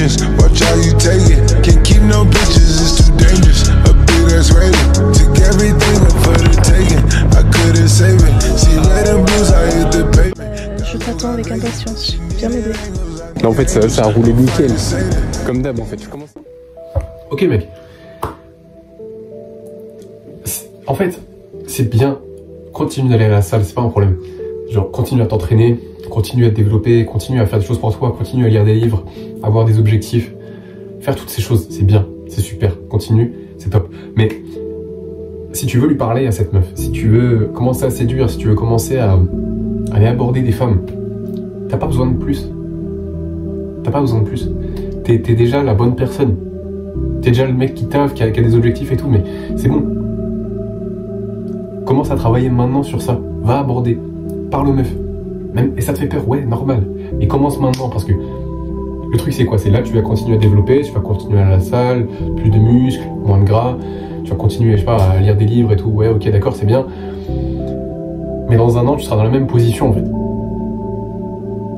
dangerous. Watch how you take it. Can't keep no bitches, it's too dangerous. A big ass rating. Took everything up for the taking. I couldn't save it. See red and blues, I hit the pavement. Je t'attends avec impatience. Viens m'aider. En fait, ça a roulé nickel. Comme d'hab, en fait. Je commence. Ok, mec. En fait, c'est bien. Continue d'aller à la salle, c'est pas un problème. Genre, continue à t'entraîner, continue à te développer, continue à faire des choses pour toi, continue à lire des livres, avoir des objectifs. Faire toutes ces choses, c'est bien, c'est super. Continue, c'est top. Mais si tu veux lui parler à cette meuf, si tu veux commencer à séduire, si tu veux commencer à aller aborder des femmes, t'as pas besoin de plus. T'as pas besoin de plus. T'es déjà la bonne personne. T'es déjà le mec qui taffe, qui a des objectifs et tout, mais c'est bon. Commence à travailler maintenant sur ça. Va aborder. Parle aux meufs. Même, et ça te fait peur, ouais, normal. Mais commence maintenant, parce que le truc c'est quoi? C'est là que tu vas continuer à développer, tu vas continuer à la salle, plus de muscles, moins de gras, tu vas continuer, je sais pas, à lire des livres et tout, ouais, ok, d'accord, c'est bien. Mais dans un an, tu seras dans la même position, en fait.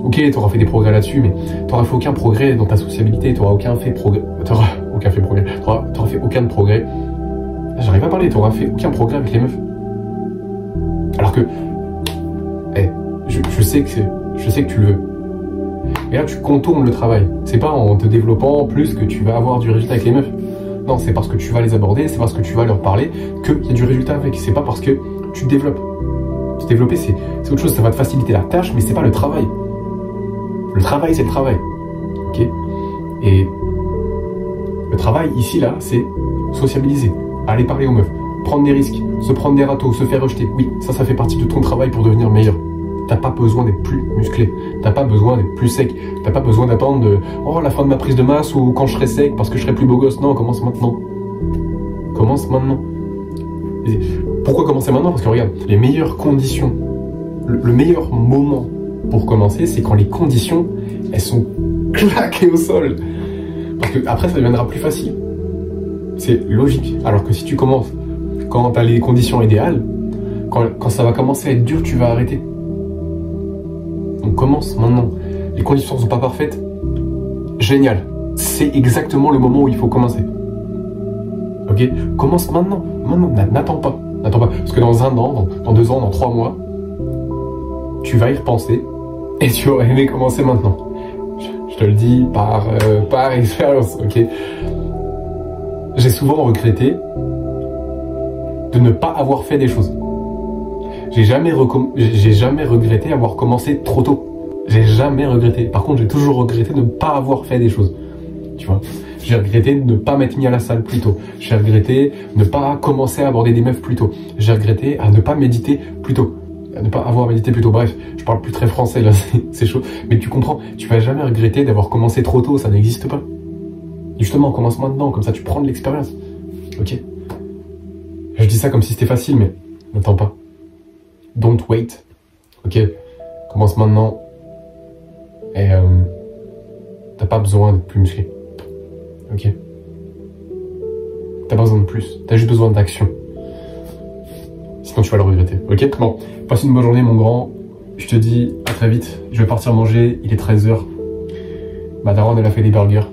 Ok, t'auras fait des progrès là-dessus, mais t'auras fait aucun progrès dans ta sociabilité, t'auras fait aucun progrès. J'arrive pas à parler, t'auras fait aucun progrès avec les meufs. Alors que, je sais que tu le veux. Et là, tu contournes le travail. C'est pas en te développant plus que tu vas avoir du résultat avec les meufs. Non, c'est parce que tu vas les aborder, c'est parce que tu vas leur parler qu'il y a du résultat avec. C'est pas parce que tu te développes. Se développer, c'est autre chose, ça va te faciliter la tâche, mais c'est pas le travail. Le travail, c'est le travail. Ok? Et le travail, ici, là, c'est sociabiliser, aller parler aux meufs, prendre des risques, se prendre des râteaux, se faire rejeter. Oui, ça fait partie de ton travail pour devenir meilleur. T'as pas besoin d'être plus musclé, t'as pas besoin d'être plus sec, t'as pas besoin d'attendre la fin de ma prise de masse ou quand je serai sec parce que je serai plus beau gosse. Non, commence maintenant. Commence maintenant. Et pourquoi commencer maintenant? Parce que regarde, les meilleures conditions, le meilleur moment pour commencer, c'est quand les conditions, elles sont claquées au sol. Parce que après, ça deviendra plus facile. C'est logique. Alors que si tu commences quand t'as les conditions idéales, quand ça va commencer à être dur, tu vas arrêter. Donc commence maintenant. Les conditions ne sont pas parfaites. Génial. C'est exactement le moment où il faut commencer. Ok? Commence maintenant. Maintenant. N'attends pas. N'attends pas. Parce que dans un an, dans 2 ans, dans 3 mois, tu vas y repenser et tu aurais aimé commencer maintenant. Je te le dis par expérience. Ok? J'ai souvent regretté de ne pas avoir fait des choses. J'ai jamais regretté avoir commencé trop tôt. J'ai jamais regretté. Par contre, j'ai toujours regretté de ne pas avoir fait des choses. Tu vois, j'ai regretté de ne pas m'être mis à la salle plus tôt. J'ai regretté de ne pas commencer à aborder des meufs plus tôt. J'ai regretté à ne pas méditer plus tôt. À ne pas avoir médité plus tôt. Bref, je parle plus très français là, c'est chaud. Mais tu comprends, tu vas jamais regretter d'avoir commencé trop tôt, ça n'existe pas. Justement, commence maintenant, comme ça tu prends de l'expérience. Ok? Je dis ça comme si c'était facile, mais n'attends pas. Don't wait. Ok? Commence maintenant. Et t'as pas besoin d'être plus musclé. Ok? T'as pas besoin de plus. T'as juste besoin d'action. Sinon tu vas le regretter. Ok? Bon, passe une bonne journée mon grand. Je te dis à très vite. Je vais partir manger. Il est 13h. Ma daronne elle a fait des burgers.